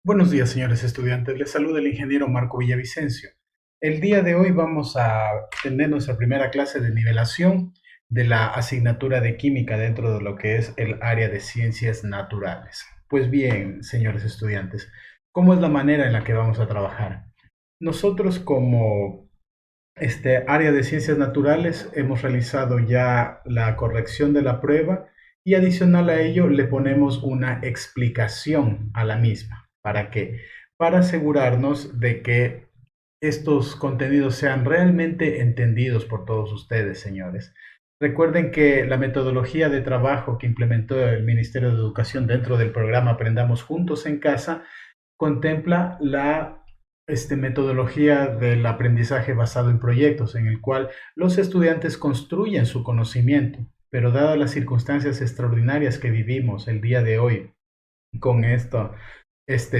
Buenos días, señores estudiantes. Les saluda el ingeniero Marco Villavicencio. El día de hoy vamos a tener nuestra primera clase de nivelación de la asignatura de química dentro de lo que es el área de ciencias naturales. Pues bien, señores estudiantes, ¿cómo es la manera en la que vamos a trabajar? Nosotros como área de ciencias naturales hemos realizado ya la corrección de la prueba y adicional a ello le ponemos una explicación a la misma. ¿Para qué? Para asegurarnos de que estos contenidos sean realmente entendidos por todos ustedes, señores. Recuerden que la metodología de trabajo que implementó el Ministerio de Educación dentro del programa Aprendamos Juntos en Casa contempla la metodología del aprendizaje basado en proyectos, en el cual los estudiantes construyen su conocimiento, pero dadas las circunstancias extraordinarias que vivimos el día de hoy con esto,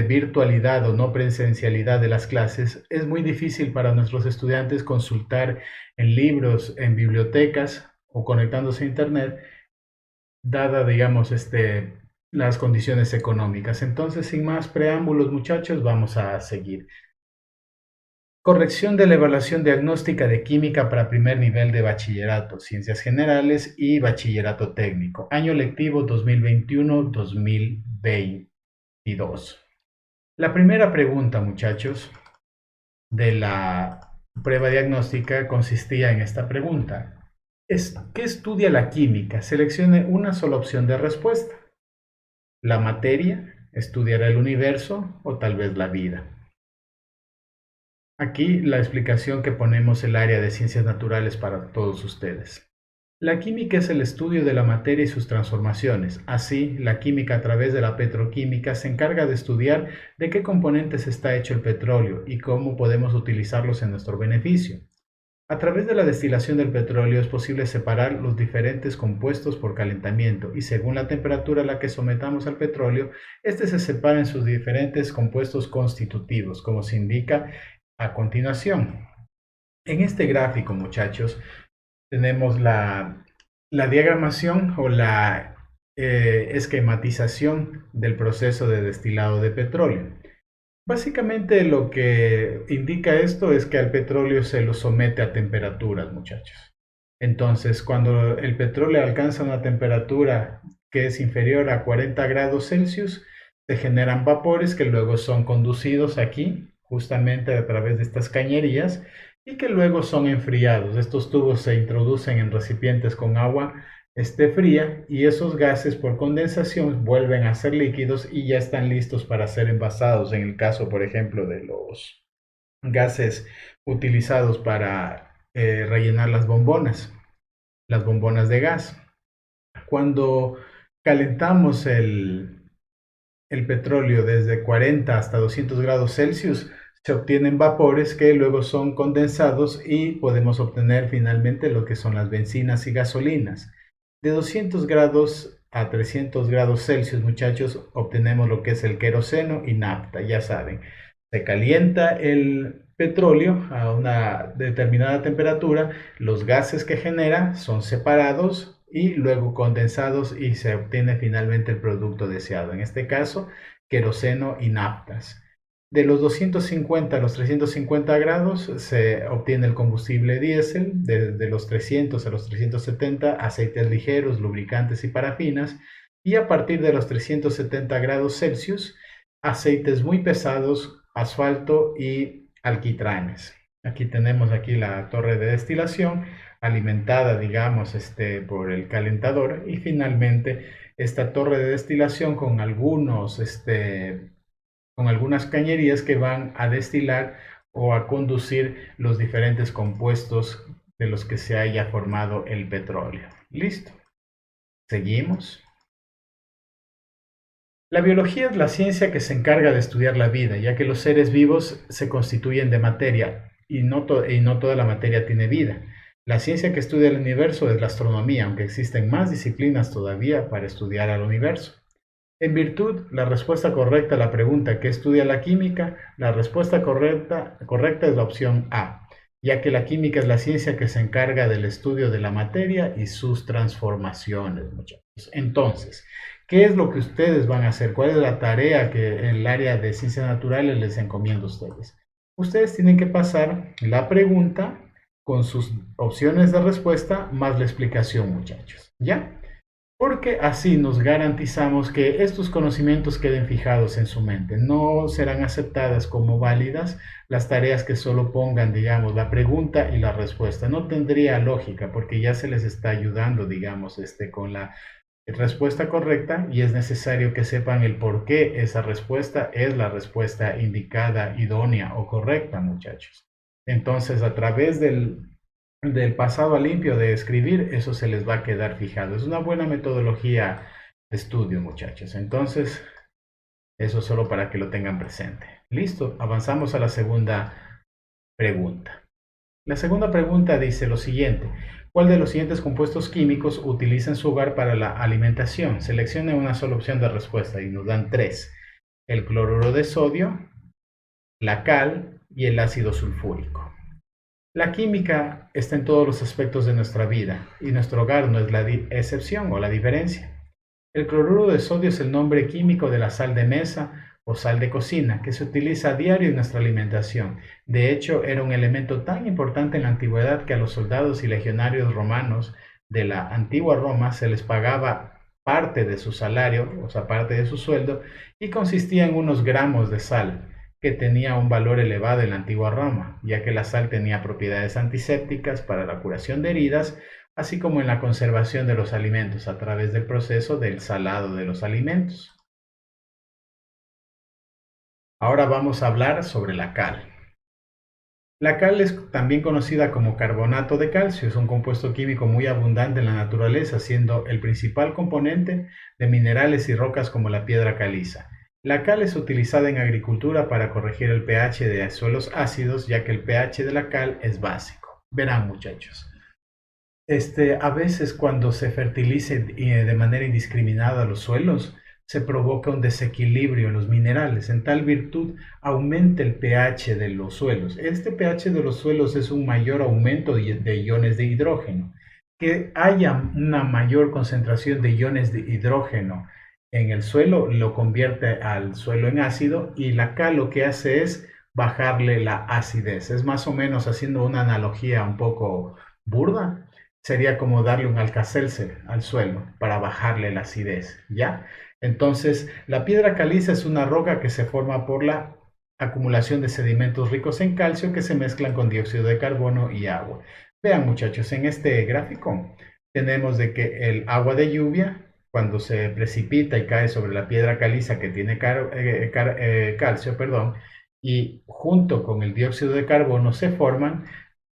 virtualidad o no presencialidad de las clases, es muy difícil para nuestros estudiantes consultar en libros, en bibliotecas o conectándose a internet, dada, digamos, las condiciones económicas. Entonces, sin más preámbulos, muchachos, vamos a seguir. Corrección de la evaluación diagnóstica de química para primer nivel de bachillerato, ciencias generales y bachillerato técnico, año lectivo 2021-2022. La primera pregunta, muchachos, de la prueba diagnóstica consistía en esta pregunta. ¿Qué estudia la química? Seleccione una sola opción de respuesta. La materia, estudiará el universo o tal vez la vida. Aquí la explicación que ponemos el área de ciencias naturales para todos ustedes. La química es el estudio de la materia y sus transformaciones. Así, la química a través de la petroquímica se encarga de estudiar de qué componentes está hecho el petróleo y cómo podemos utilizarlos en nuestro beneficio. A través de la destilación del petróleo es posible separar los diferentes compuestos por calentamiento y según la temperatura a la que sometamos al petróleo, este se separa en sus diferentes compuestos constitutivos, como se indica a continuación. En este gráfico, muchachos, tenemos la diagramación o la esquematización del proceso de destilado de petróleo. Básicamente lo que indica esto es que al petróleo se lo somete a temperaturas, muchachos. Entonces, cuando el petróleo alcanza una temperatura que es inferior a 40 grados Celsius, se generan vapores que luego son conducidos aquí, justamente a través de estas cañerías, y que luego son enfriados. Estos tubos se introducen en recipientes con agua fría y esos gases por condensación vuelven a ser líquidos y ya están listos para ser envasados. En el caso, por ejemplo, de los gases utilizados para rellenar las bombonas de gas. Cuando calentamos el petróleo desde 40 hasta 200 grados Celsius, se obtienen vapores que luego son condensados y podemos obtener finalmente lo que son las bencinas y gasolinas. De 200 grados a 300 grados Celsius, muchachos, obtenemos lo que es el queroseno y nafta, ya saben. Se calienta el petróleo a una determinada temperatura, los gases que genera son separados y luego condensados y se obtiene finalmente el producto deseado. En este caso, queroseno y naftas. De los 250 a los 350 grados se obtiene el combustible diésel, de los 300 a los 370 aceites ligeros, lubricantes y parafinas, y a partir de los 370 grados Celsius, aceites muy pesados, asfalto y alquitranes. Aquí tenemos la torre de destilación alimentada, digamos, por el calentador y finalmente esta torre de destilación con algunas cañerías que van a destilar o a conducir los diferentes compuestos de los que se haya formado el petróleo. Listo. Seguimos. La biología es la ciencia que se encarga de estudiar la vida, ya que los seres vivos se constituyen de materia y no toda la materia tiene vida. La ciencia que estudia el universo es la astronomía, aunque existen más disciplinas todavía para estudiar al universo. En virtud, la respuesta correcta a la pregunta ¿qué estudia la química? La respuesta correcta es la opción A, ya que la química es la ciencia que se encarga del estudio de la materia y sus transformaciones, muchachos. Entonces, ¿Qué es lo que ustedes van a hacer? ¿Cuál es la tarea que en el área de ciencias naturales les encomiendo a ustedes? Ustedes tienen que pasar la pregunta con sus opciones de respuesta más la explicación, muchachos. ¿Ya? Porque así nos garantizamos que estos conocimientos queden fijados en su mente. No serán aceptadas como válidas las tareas que solo pongan, digamos, la pregunta y la respuesta. No tendría lógica porque ya se les está ayudando, digamos, con la respuesta correcta y es necesario que sepan el por qué esa respuesta es la respuesta indicada, idónea o correcta, muchachos. Entonces, a través del pasado a limpio de escribir, eso se les va a quedar fijado. Es una buena metodología de estudio, muchachos. Entonces, eso solo para que lo tengan presente. Listo, avanzamos a la segunda pregunta. La segunda pregunta dice lo siguiente. ¿Cuál de los siguientes compuestos químicos utiliza en su hogar para la alimentación? Seleccione una sola opción de respuesta y nos dan tres. El cloruro de sodio, la cal y el ácido sulfúrico. La química está en todos los aspectos de nuestra vida y nuestro hogar no es la excepción o la diferencia. El cloruro de sodio es el nombre químico de la sal de mesa o sal de cocina que se utiliza a diario en nuestra alimentación. De hecho, era un elemento tan importante en la antigüedad que a los soldados y legionarios romanos de la antigua Roma se les pagaba parte de su salario, o sea, parte de su sueldo, y consistía en unos gramos de sal que tenía un valor elevado en la antigua Roma, ya que la sal tenía propiedades antisépticas para la curación de heridas, así como en la conservación de los alimentos a través del proceso del salado de los alimentos. Ahora vamos a hablar sobre la cal. La cal es también conocida como carbonato de calcio, es un compuesto químico muy abundante en la naturaleza, siendo el principal componente de minerales y rocas como la piedra caliza. La cal es utilizada en agricultura para corregir el pH de suelos ácidos, ya que el pH de la cal es básico. Verán, muchachos. A veces cuando se fertilice de manera indiscriminada los suelos, se provoca un desequilibrio en los minerales. En tal virtud, aumenta el pH de los suelos. Este pH de los suelos es un mayor aumento de iones de hidrógeno. Que haya una mayor concentración de iones de hidrógeno en el suelo lo convierte al suelo en ácido y la cal lo que hace es bajarle la acidez. Es más o menos haciendo una analogía un poco burda sería como darle un Alka-Seltzer al suelo para bajarle la acidez, ¿ya? Entonces, la piedra caliza es una roca que se forma por la acumulación de sedimentos ricos en calcio que se mezclan con dióxido de carbono y agua. Vean, muchachos, en este gráfico tenemos de que el agua de lluvia, cuando se precipita y cae sobre la piedra caliza que tiene calcio, perdón, y junto con el dióxido de carbono se forman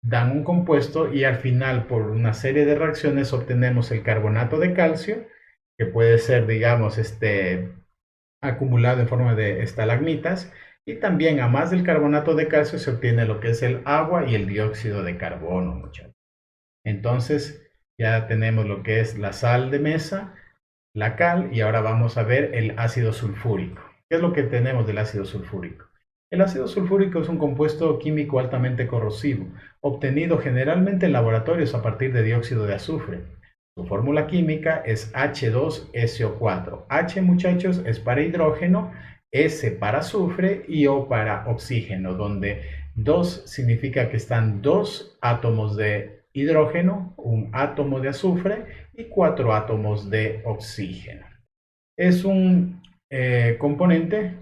dan un compuesto y al final por una serie de reacciones obtenemos el carbonato de calcio, que puede ser, digamos, acumulado en forma de estalagmitas, y también a más del carbonato de calcio se obtiene lo que es el agua y el dióxido de carbono, muchachos. Entonces ya tenemos lo que es la sal de mesa, la cal, y ahora vamos a ver el ácido sulfúrico. ¿Qué es lo que tenemos del ácido sulfúrico? El ácido sulfúrico es un compuesto químico altamente corrosivo, obtenido generalmente en laboratorios a partir de dióxido de azufre. Su fórmula química es H2SO4. H, muchachos, es para hidrógeno, S para azufre y O para oxígeno, donde 2 significa que están dos átomos de hidrógeno, un átomo de azufre y 4 átomos de oxígeno. Es un componente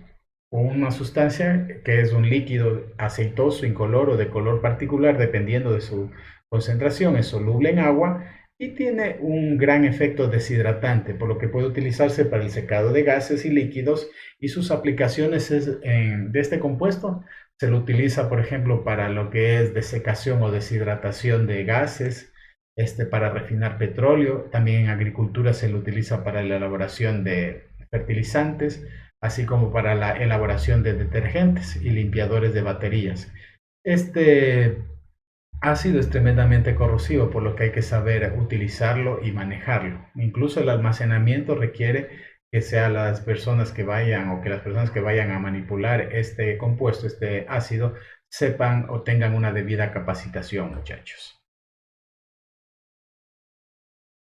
o una sustancia que es un líquido aceitoso, incoloro, de color particular, dependiendo de su concentración, es soluble en agua y tiene un gran efecto deshidratante, por lo que puede utilizarse para el secado de gases y líquidos y sus aplicaciones de este compuesto se lo utiliza, por ejemplo, para lo que es desecación o deshidratación de gases, para refinar petróleo, también en agricultura se lo utiliza para la elaboración de fertilizantes, así como para la elaboración de detergentes y limpiadores de baterías. Este ácido es tremendamente corrosivo, por lo que hay que saber utilizarlo y manejarlo. Incluso el almacenamiento requiere que sean las personas que vayan o que las personas que vayan a manipular este compuesto, este ácido, sepan o tengan una debida capacitación, muchachos.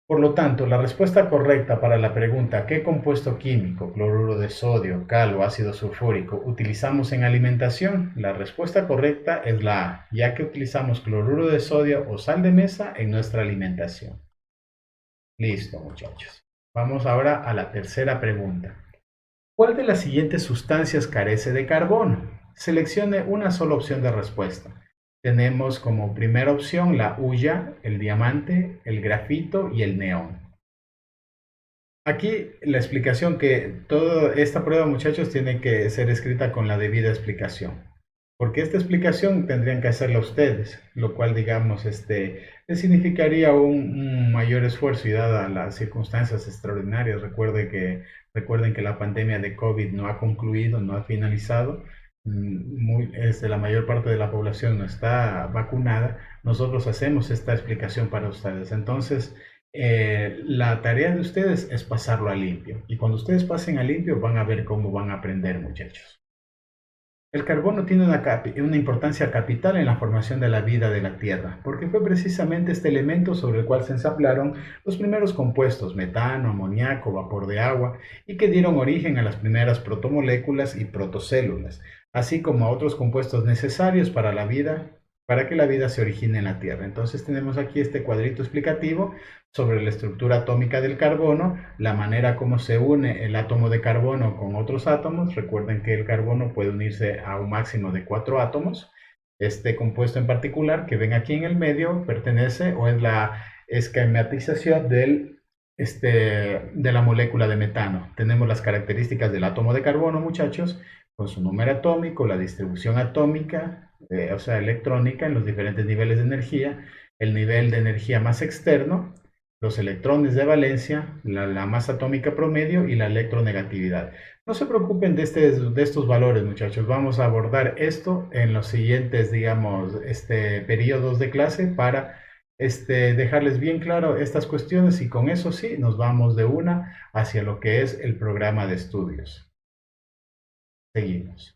Por lo tanto, la respuesta correcta para la pregunta ¿qué compuesto químico, cloruro de sodio, cal o ácido sulfúrico utilizamos en alimentación? La respuesta correcta es la A, ya que utilizamos cloruro de sodio o sal de mesa en nuestra alimentación. Listo, muchachos. Vamos ahora a la tercera pregunta. ¿Cuál de las siguientes sustancias carece de carbono? Seleccione una sola opción de respuesta. Tenemos como primera opción la hulla, el diamante, el grafito y el neón. Aquí la explicación que toda esta prueba, muchachos, tiene que ser escrita con la debida explicación. Porque esta explicación tendrían que hacerla ustedes, lo cual, digamos, les significaría un mayor esfuerzo y dadas las circunstancias extraordinarias. Recuerden que la pandemia de COVID no ha concluido, no ha finalizado. La mayor parte de la población no está vacunada. Nosotros hacemos esta explicación para ustedes. Entonces, la tarea de ustedes es pasarlo a limpio. Y cuando ustedes pasen a limpio, van a ver cómo van a aprender, muchachos. El carbono tiene una importancia capital en la formación de la vida de la Tierra, porque fue precisamente este elemento sobre el cual se ensamblaron los primeros compuestos, metano, amoníaco, vapor de agua, y que dieron origen a las primeras protomoléculas y protocélulas, así como a otros compuestos necesarios para la vida, para que la vida se origine en la Tierra. Entonces tenemos aquí este cuadrito explicativo sobre la estructura atómica del carbono, la manera como se une el átomo de carbono con otros átomos. Recuerden que el carbono puede unirse a un máximo de 4 átomos. Este compuesto en particular que ven aquí en el medio pertenece o es la esquematización de la molécula de metano. Tenemos las características del átomo de carbono, muchachos, con su número atómico, la distribución atómica, o sea, electrónica en los diferentes niveles de energía, el nivel de energía más externo, los electrones de valencia, la masa atómica promedio y la electronegatividad. No se preocupen de estos valores, muchachos. Vamos a abordar esto en los siguientes, digamos, periodos de clase para dejarles bien claro estas cuestiones y con eso sí nos vamos de una hacia lo que es el programa de estudios. Seguimos.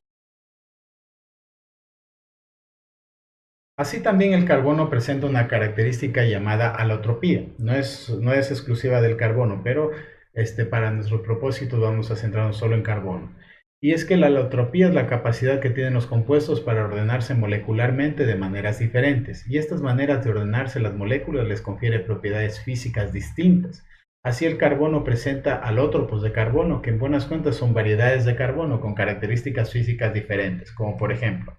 Así también el carbono presenta una característica llamada alotropía. No es exclusiva del carbono, pero para nuestros propósitos vamos a centrarnos solo en carbono. Y es que la alotropía es la capacidad que tienen los compuestos para ordenarse molecularmente de maneras diferentes. Y estas maneras de ordenarse las moléculas les confiere propiedades físicas distintas. Así el carbono presenta alótropos de carbono, que en buenas cuentas son variedades de carbono con características físicas diferentes, como por ejemplo,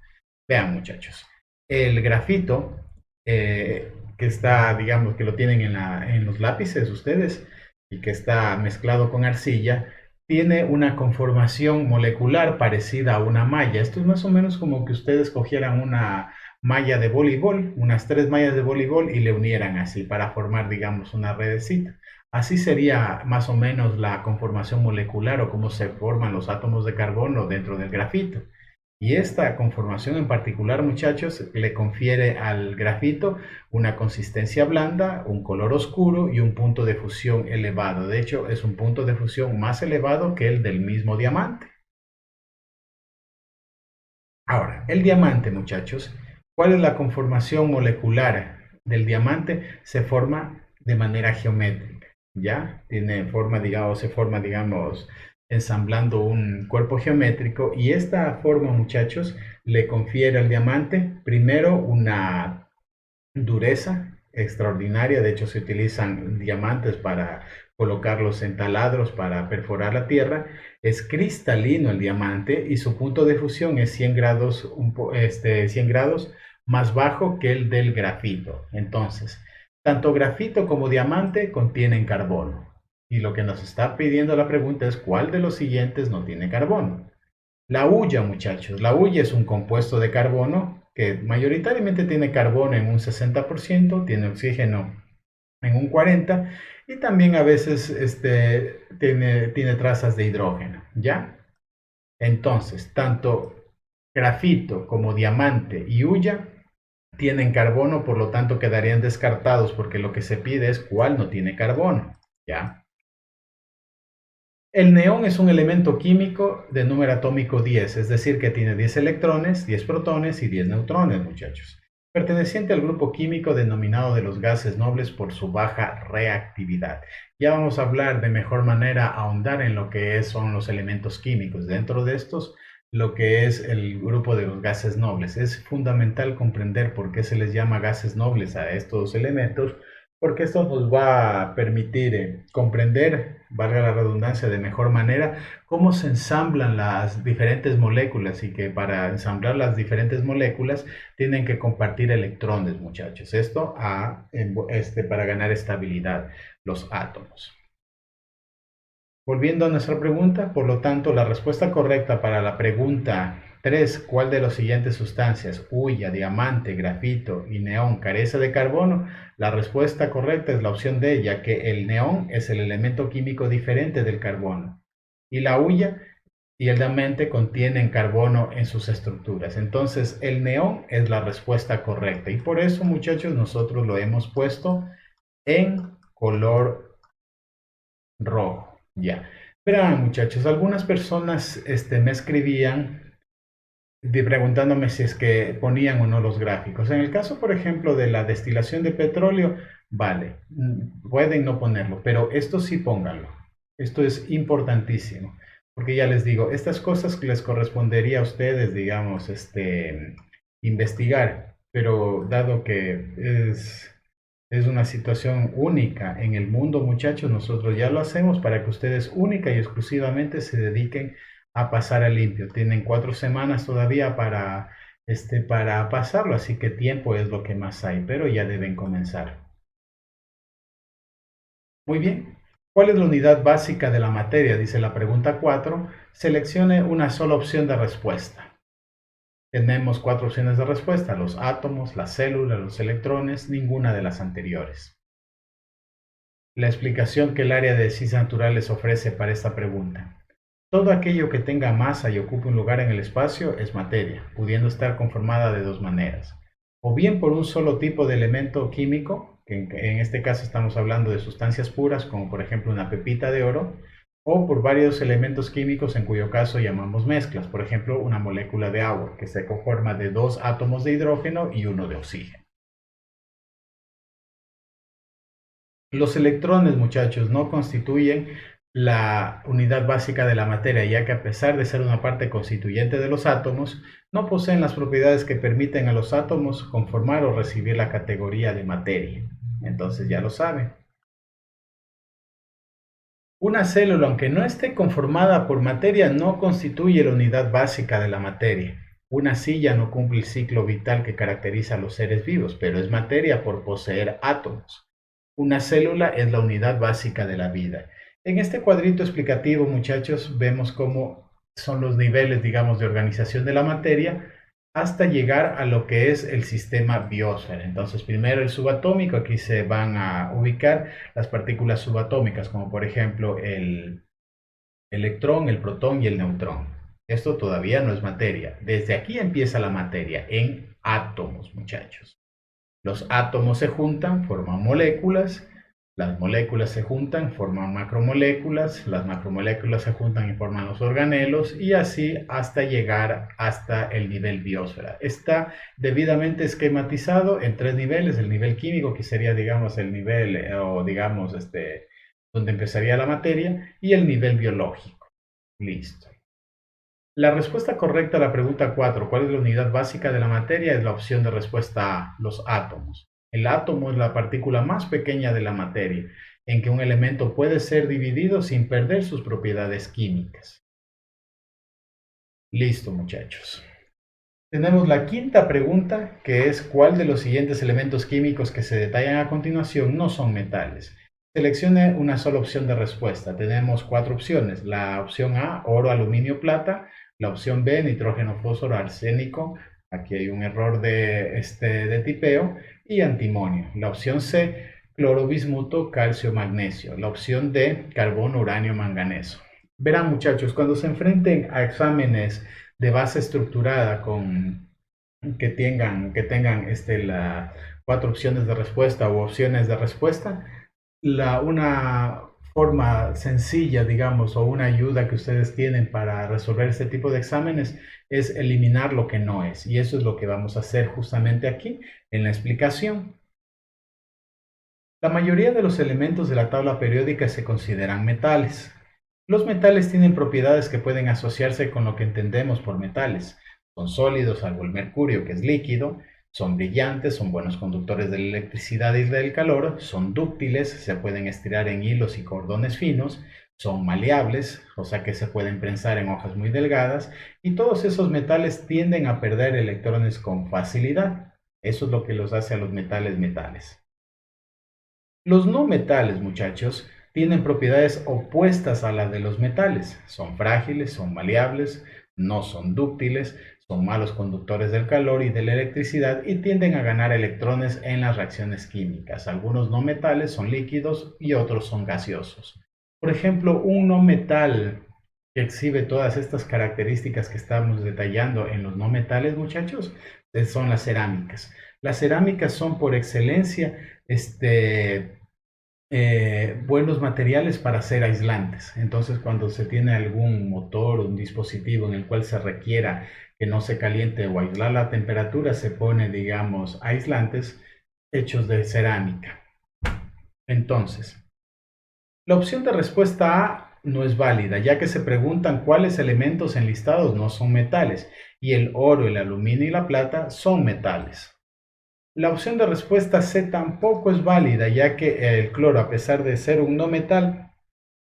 vean muchachos. El grafito, que está, digamos, que lo tienen en los lápices ustedes y que está mezclado con arcilla, tiene una conformación molecular parecida a una malla. Esto es más o menos como que ustedes cogieran una malla de voleibol, unas 3 mallas de voleibol y le unieran así para formar, digamos, una redecita. Así sería más o menos la conformación molecular o cómo se forman los átomos de carbono dentro del grafito. Y esta conformación en particular, muchachos, le confiere al grafito una consistencia blanda, un color oscuro y un punto de fusión elevado. De hecho, es un punto de fusión más elevado que el del mismo diamante. Ahora, el diamante, muchachos, ¿cuál es la conformación molecular del diamante? Se forma de manera geométrica, ¿ya? Se forma, digamos, ensamblando un cuerpo geométrico y esta forma, muchachos, le confiere al diamante primero una dureza extraordinaria. De hecho, se utilizan diamantes para colocarlos en taladros para perforar la tierra. Es cristalino el diamante y su punto de fusión es 100 grados, 100 grados más bajo que el del grafito. Entonces, tanto grafito como diamante contienen carbono. Y lo que nos está pidiendo la pregunta es ¿cuál de los siguientes no tiene carbono? La hulla, muchachos. La hulla es un compuesto de carbono que mayoritariamente tiene carbono en un 60%, tiene oxígeno en un 40% y también a veces tiene trazas de hidrógeno, ¿ya? Entonces, tanto grafito como diamante y hulla tienen carbono, por lo tanto quedarían descartados porque lo que se pide es cuál no tiene carbono, ¿ya? El neón es un elemento químico de número atómico 10, es decir, que tiene 10 electrones, 10 protones y 10 neutrones, muchachos. perteneciente al grupo químico denominado de los gases nobles por su baja reactividad. Ya vamos a hablar de mejor manera, ahondar en lo que son los elementos químicos. Dentro de estos, lo que es el grupo de los gases nobles. Es fundamental comprender por qué se les llama gases nobles a estos elementos, porque esto nos va a permitir comprender, valga la redundancia, de mejor manera cómo se ensamblan las diferentes moléculas y que para ensamblar las diferentes moléculas tienen que compartir electrones, muchachos. Esto para ganar estabilidad, los átomos. Volviendo a nuestra pregunta, por lo tanto, la respuesta correcta para la pregunta 3, ¿cuál de las siguientes sustancias, hulla, diamante, grafito y neón, carece de carbono? La respuesta correcta es la opción D, ya que el neón es el elemento químico diferente del carbono. Y la hulla y el diamante contienen carbono en sus estructuras. Entonces, el neón es la respuesta correcta. Y por eso, muchachos, nosotros lo hemos puesto en color rojo. Ya. Verán, muchachos, algunas personas me escribían preguntándome si es que ponían o no los gráficos. En el caso, por ejemplo, de la destilación de petróleo, vale, pueden no ponerlo, pero esto sí pónganlo. Esto es importantísimo, porque ya les digo, estas cosas que les correspondería a ustedes, digamos, investigar, pero dado que es una situación única en el mundo, muchachos. Nosotros ya lo hacemos para que ustedes única y exclusivamente se dediquen a pasar a limpio. Tienen 4 semanas todavía para pasarlo, así que tiempo es lo que más hay, pero ya deben comenzar. Muy bien. ¿Cuál es la unidad básica de la materia? Dice la pregunta 4. Seleccione una sola opción de respuesta. Tenemos 4 opciones de respuesta: los átomos, las células, los electrones, ninguna de las anteriores. La explicación que el área de ciencias naturales ofrece para esta pregunta. Todo aquello que tenga masa y ocupe un lugar en el espacio es materia, pudiendo estar conformada de dos maneras. O bien por un solo tipo de elemento químico, que en este caso estamos hablando de sustancias puras, como por ejemplo una pepita de oro, o por varios elementos químicos en cuyo caso llamamos mezclas, por ejemplo una molécula de agua que se conforma de 2 átomos de hidrógeno y 1 de oxígeno. Los electrones, muchachos, no constituyen la unidad básica de la materia, ya que a pesar de ser una parte constituyente de los átomos, no poseen las propiedades que permiten a los átomos conformar o recibir la categoría de materia. Entonces ya lo saben. Una célula, aunque no esté conformada por materia, no constituye la unidad básica de la materia. Una silla no cumple el ciclo vital que caracteriza a los seres vivos, pero es materia por poseer átomos. Una célula es la unidad básica de la vida. En este cuadrito explicativo, muchachos, vemos cómo son los niveles, digamos, de organización de la materia hasta llegar a lo que es el sistema biosfera. Entonces, primero el subatómico, aquí se van a ubicar las partículas subatómicas, como por ejemplo el electrón, el protón y el neutrón. Esto todavía no es materia. Desde aquí empieza la materia, en átomos, muchachos. Los átomos se juntan, forman moléculas, las moléculas se juntan, forman macromoléculas, las macromoléculas se juntan y forman los organelos, y así hasta llegar hasta el nivel biosfera. Está debidamente esquematizado en 3 niveles: el nivel químico, que sería, digamos, el nivel, o digamos, donde empezaría la materia, y el nivel biológico. Listo. La respuesta correcta a la pregunta 4, ¿cuál es la unidad básica de la materia? Es la opción de respuesta A, los átomos. El átomo es la partícula más pequeña de la materia, en que un elemento puede ser dividido sin perder sus propiedades químicas. Listo, muchachos. Tenemos la quinta pregunta, que es ¿cuál de los siguientes elementos químicos que se detallan a continuación no son metales? Seleccione una sola opción de respuesta. Tenemos 4 opciones. La opción A, oro, aluminio, plata. La opción B, nitrógeno, fósforo, arsénico. Aquí hay un error de tipeo. Y antimonio. La opción C, cloro, bismuto, calcio, magnesio. La opción D, carbono, uranio, manganeso. Verán, muchachos, cuando se enfrenten a exámenes de base estructurada que tengan las 4 opciones de respuesta u opciones de respuesta, una forma sencilla, digamos, o una ayuda que ustedes tienen para resolver este tipo de exámenes es eliminar lo que no es. Y eso es lo que vamos a hacer justamente aquí en la explicación. La mayoría de los elementos de la tabla periódica se consideran metales. Los metales tienen propiedades que pueden asociarse con lo que entendemos por metales. Son sólidos, salvo el mercurio, que es líquido, son brillantes, son buenos conductores de la electricidad y del calor, son dúctiles, se pueden estirar en hilos y cordones finos, son maleables, o sea que se pueden prensar en hojas muy delgadas, y todos esos metales tienden a perder electrones con facilidad. Eso es lo que los hace a los metales metales. Los no metales, muchachos, tienen propiedades opuestas a las de los metales. Son frágiles, son maleables, no son dúctiles, son malos conductores del calor y de la electricidad y tienden a ganar electrones en las reacciones químicas. Algunos no metales son líquidos y otros son gaseosos. Por ejemplo, un no metal que exhibe todas estas características que estamos detallando en los no metales, muchachos, son las cerámicas. Las cerámicas son por excelencia buenos materiales para ser aislantes. Entonces, cuando se tiene algún motor o un dispositivo en el cual se requiera que no se caliente o aislar la temperatura, se pone, digamos, aislantes hechos de cerámica. Entonces, la opción de respuesta A no es válida, ya que se preguntan cuáles elementos enlistados no son metales, y el oro, el aluminio y la plata son metales. La opción de respuesta C tampoco es válida, ya que el cloro, a pesar de ser un no metal,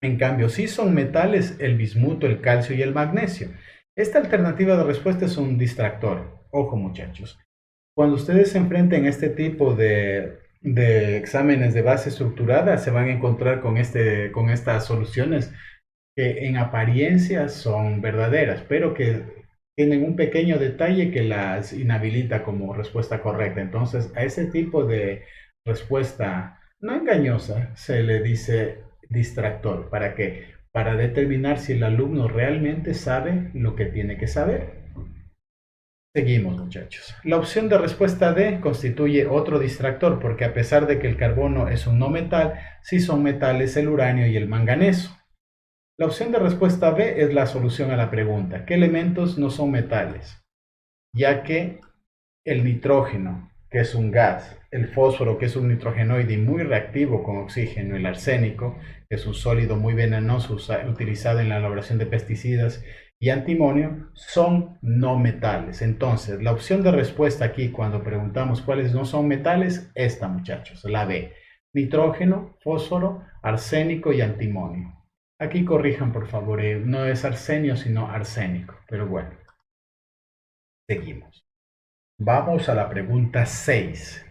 en cambio sí son metales el bismuto, el calcio y el magnesio. Esta alternativa de respuesta es un distractor. Ojo, muchachos. Cuando ustedes se enfrenten a este tipo de exámenes de base estructurada, se van a encontrar con estas soluciones que en apariencia son verdaderas, pero que tienen un pequeño detalle que las inhabilita como respuesta correcta. Entonces, a ese tipo de respuesta no engañosa se le dice distractor. ¿Para qué? Para determinar si el alumno realmente sabe lo que tiene que saber. Seguimos, muchachos. La opción de respuesta D constituye otro distractor porque a pesar de que el carbono es un no metal, sí son metales el uranio y el manganeso. La opción de respuesta B es la solución a la pregunta: ¿qué elementos no son metales? Ya que el nitrógeno, que es un gas, el fósforo, que es un nitrogenoide y muy reactivo con oxígeno, el arsénico, que es un sólido muy venenoso utilizado en la elaboración de pesticidas, y antimonio, son no metales. Entonces, la opción de respuesta aquí, cuando preguntamos cuáles no son metales, esta, muchachos, la B: nitrógeno, fósforo, arsénico y antimonio. Aquí corrijan, por favor, no es arsenio, sino arsénico. Pero bueno, seguimos. Vamos a la pregunta 6.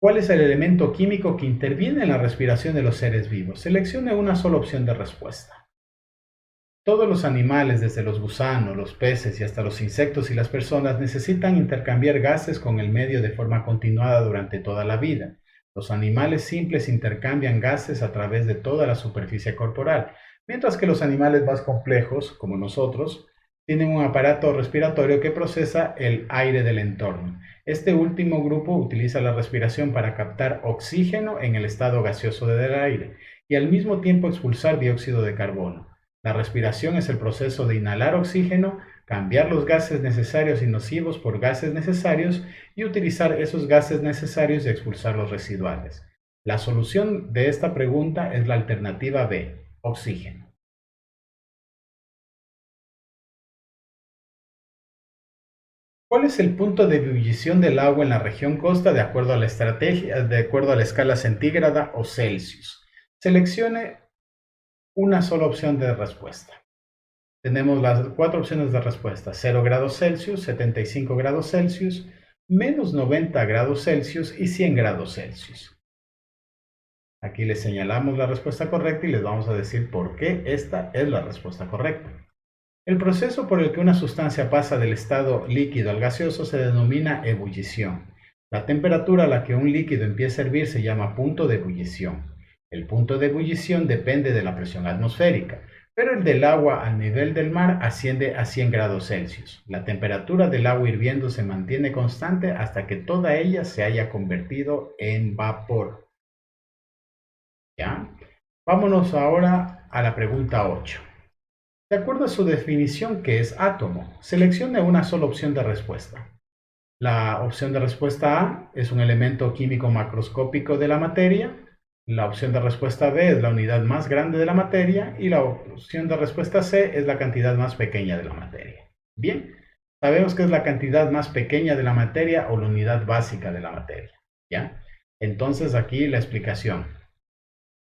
¿Cuál es el elemento químico que interviene en la respiración de los seres vivos? Seleccione una sola opción de respuesta. Todos los animales, desde los gusanos, los peces y hasta los insectos y las personas, necesitan intercambiar gases con el medio de forma continuada durante toda la vida. Los animales simples intercambian gases a través de toda la superficie corporal, mientras que los animales más complejos, como nosotros, tienen un aparato respiratorio que procesa el aire del entorno. Este último grupo utiliza la respiración para captar oxígeno en el estado gaseoso del aire y al mismo tiempo expulsar dióxido de carbono. La respiración es el proceso de inhalar oxígeno, cambiar los gases necesarios y nocivos por gases necesarios y utilizar esos gases necesarios y expulsar los residuales. La solución de esta pregunta es la alternativa B, oxígeno. ¿Cuál es el punto de ebullición del agua en la región costa de acuerdo a de acuerdo a la escala centígrada o Celsius? Seleccione una sola opción de respuesta. Tenemos las cuatro opciones de respuesta: 0 grados Celsius, 75 grados Celsius, menos 90 grados Celsius y 100 grados Celsius. Aquí les señalamos la respuesta correcta y les vamos a decir por qué esta es la respuesta correcta. El proceso por el que una sustancia pasa del estado líquido al gaseoso se denomina ebullición. La temperatura a la que un líquido empieza a hervir se llama punto de ebullición. El punto de ebullición depende de la presión atmosférica, pero el del agua al nivel del mar asciende a 100 grados Celsius. La temperatura del agua hirviendo se mantiene constante hasta que toda ella se haya convertido en vapor. ¿Ya? Vámonos ahora a la pregunta 8. De acuerdo a su definición, ¿qué es átomo? Seleccione una sola opción de respuesta. La opción de respuesta A es un elemento químico macroscópico de la materia. La opción de respuesta B es la unidad más grande de la materia. Y la opción de respuesta C es la cantidad más pequeña de la materia. Bien, sabemos que es la cantidad más pequeña de la materia o la unidad básica de la materia. ¿Ya? Entonces aquí la explicación.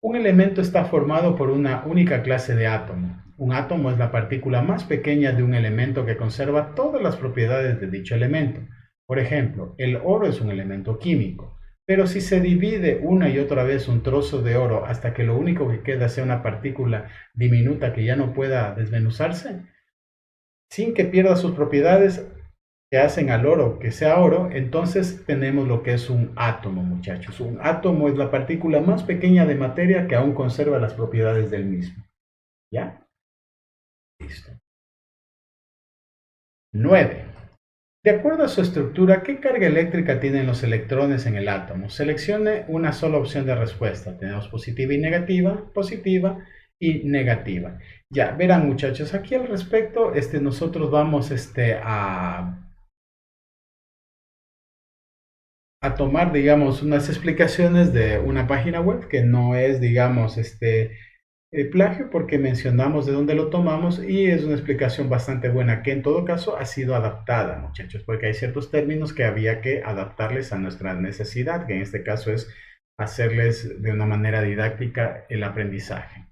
Un elemento está formado por una única clase de átomo. Un átomo es la partícula más pequeña de un elemento que conserva todas las propiedades de dicho elemento. Por ejemplo, el oro es un elemento químico, pero si se divide una y otra vez un trozo de oro hasta que lo único que queda sea una partícula diminuta que ya no pueda desmenuzarse, sin que pierda sus propiedades que hacen al oro que sea oro, entonces tenemos lo que es un átomo, muchachos. Un átomo es la partícula más pequeña de materia que aún conserva las propiedades del mismo. ¿Ya? Listo. 9. De acuerdo a su estructura, ¿qué carga eléctrica tienen los electrones en el átomo? Seleccione una sola opción de respuesta. Tenemos positiva y negativa. Ya, verán muchachos, aquí al respecto, nosotros vamos a tomar, digamos, unas explicaciones de una página web que no es, digamos, plagio porque mencionamos de dónde lo tomamos y es una explicación bastante buena que en todo caso ha sido adaptada, muchachos, porque hay ciertos términos que había que adaptarles a nuestra necesidad, que en este caso es hacerles de una manera didáctica el aprendizaje.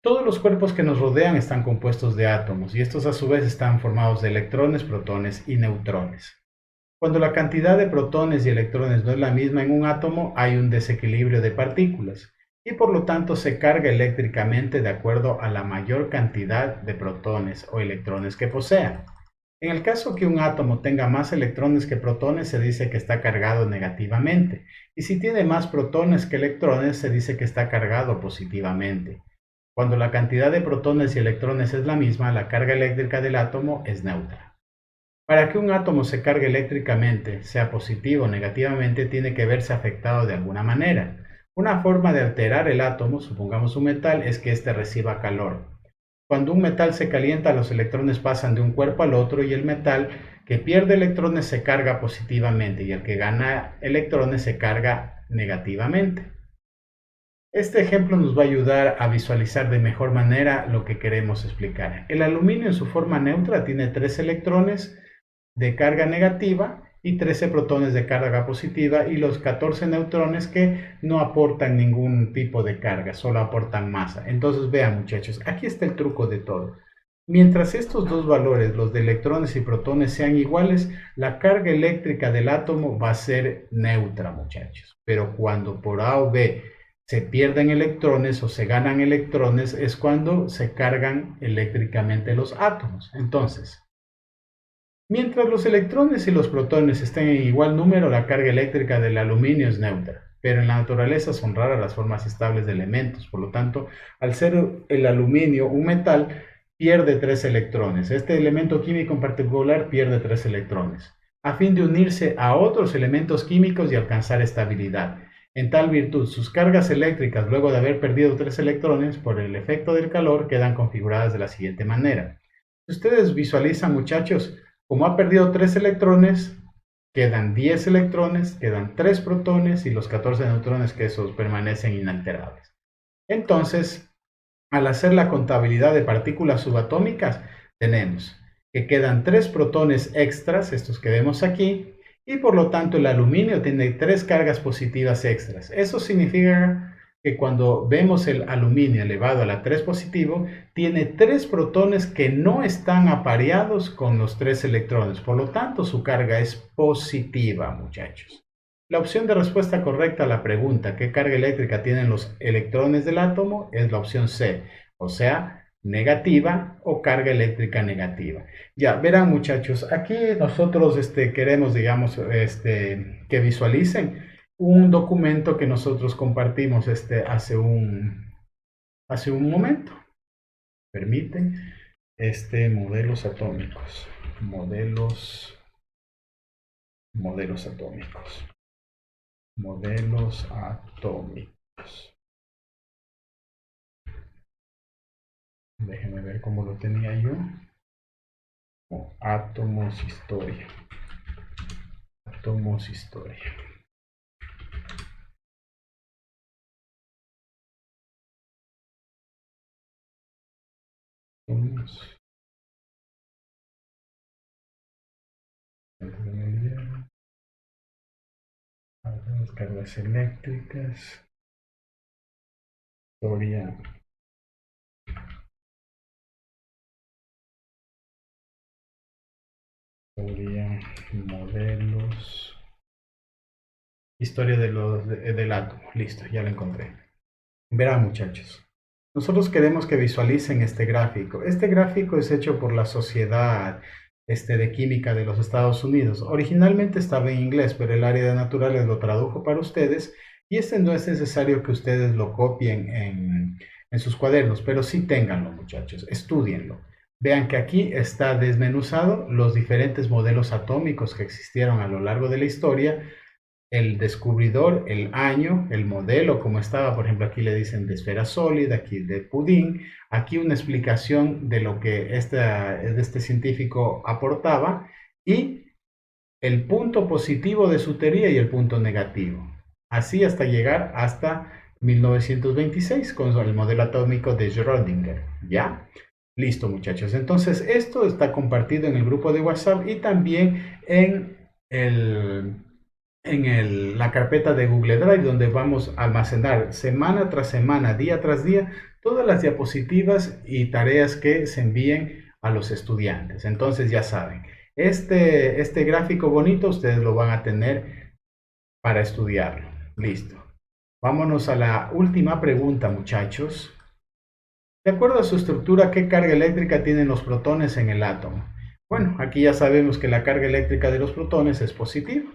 Todos los cuerpos que nos rodean están compuestos de átomos y estos a su vez están formados de electrones, protones y neutrones. Cuando la cantidad de protones y electrones no es la misma en un átomo, hay un desequilibrio de partículas y por lo tanto se carga eléctricamente de acuerdo a la mayor cantidad de protones o electrones que posea. En el caso que un átomo tenga más electrones que protones, se dice que está cargado negativamente, y si tiene más protones que electrones, se dice que está cargado positivamente. Cuando la cantidad de protones y electrones es la misma, la carga eléctrica del átomo es neutra. Para que un átomo se cargue eléctricamente, sea positivo o negativamente, tiene que verse afectado de alguna manera. Una forma de alterar el átomo, supongamos un metal, es que éste reciba calor. Cuando un metal se calienta, los electrones pasan de un cuerpo al otro y el metal que pierde electrones se carga positivamente y el que gana electrones se carga negativamente. Este ejemplo nos va a ayudar a visualizar de mejor manera lo que queremos explicar. El aluminio en su forma neutra tiene 3 electrones de carga negativa y 13 protones de carga positiva y los 14 neutrones que no aportan ningún tipo de carga, solo aportan masa. Entonces vean muchachos, aquí está el truco de todo. Mientras estos dos valores, los de electrones y protones, sean iguales, la carga eléctrica del átomo va a ser neutra, muchachos. Pero cuando por A o B se pierden electrones o se ganan electrones, es cuando se cargan eléctricamente los átomos. Entonces, mientras los electrones y los protones estén en igual número, la carga eléctrica del aluminio es neutra. Pero en la naturaleza son raras las formas estables de elementos. Por lo tanto, al ser el aluminio un metal, pierde 3 electrones. Este elemento químico en particular pierde 3 electrones, a fin de unirse a otros elementos químicos y alcanzar estabilidad. En tal virtud, sus cargas eléctricas, luego de haber perdido 3 electrones por el efecto del calor, quedan configuradas de la siguiente manera. Si ustedes visualizan, muchachos, como ha perdido 3 electrones, quedan 10 electrones, quedan 3 protones y los 14 neutrones que esos permanecen inalterables. Entonces, al hacer la contabilidad de partículas subatómicas, tenemos que quedan 3 protones extras, estos que vemos aquí, y por lo tanto el aluminio tiene 3 cargas positivas extras. Eso significa que cuando vemos el aluminio elevado a la 3 positivo, tiene 3 protones que no están apareados con los 3 electrones. Por lo tanto, su carga es positiva, muchachos. La opción de respuesta correcta a la pregunta ¿qué carga eléctrica tienen los electrones del átomo? Es la opción C, o sea, negativa o carga eléctrica negativa. Ya, verán muchachos, aquí nosotros queremos, digamos, que visualicen un documento que nosotros compartimos hace un momento. Permiten, modelos atómicos, modelos atómicos, modelos atómicos. Déjenme ver cómo lo tenía yo. Átomos, historia. Átomos, historia. Átomos. Las cargas eléctricas. Historia. Historia. Modelos. Historia del átomo. Listo, ya lo encontré. Verán, muchachos. Nosotros queremos que visualicen este gráfico. Este gráfico es hecho por la Sociedad de Química de los Estados Unidos. Originalmente estaba en inglés, pero el área de naturales lo tradujo para ustedes y no es necesario que ustedes lo copien en sus cuadernos, pero sí ténganlo, muchachos, estudienlo. Vean que aquí está desmenuzado los diferentes modelos atómicos que existieron a lo largo de la historia, el descubridor, el año, el modelo, como estaba, por ejemplo, aquí le dicen de esfera sólida, aquí de pudín, aquí una explicación de lo que este científico aportaba y el punto positivo de su teoría y el punto negativo. Así hasta llegar hasta 1926 con el modelo atómico de Schrödinger, ¿ya? Listo, muchachos. Entonces, esto está compartido en el grupo de WhatsApp y también la carpeta de Google Drive, donde vamos a almacenar semana tras semana, día tras día, todas las diapositivas y tareas que se envíen a los estudiantes. Entonces ya saben, este gráfico bonito ustedes lo van a tener para estudiarlo. Listo. Vámonos a la última pregunta, muchachos. De acuerdo a su estructura, ¿qué carga eléctrica tienen los protones en el átomo? Bueno, aquí ya sabemos que la carga eléctrica de los protones es positiva.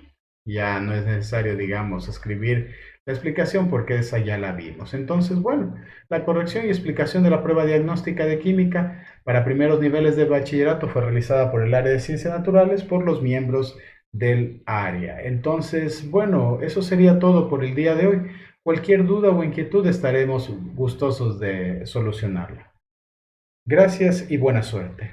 Ya no es necesario, digamos, escribir la explicación porque esa ya la vimos. Entonces, bueno, la corrección y explicación de la prueba diagnóstica de química para primeros niveles de bachillerato fue realizada por el área de ciencias naturales por los miembros del área. Entonces, bueno, eso sería todo por el día de hoy. Cualquier duda o inquietud estaremos gustosos de solucionarla. Gracias y buena suerte.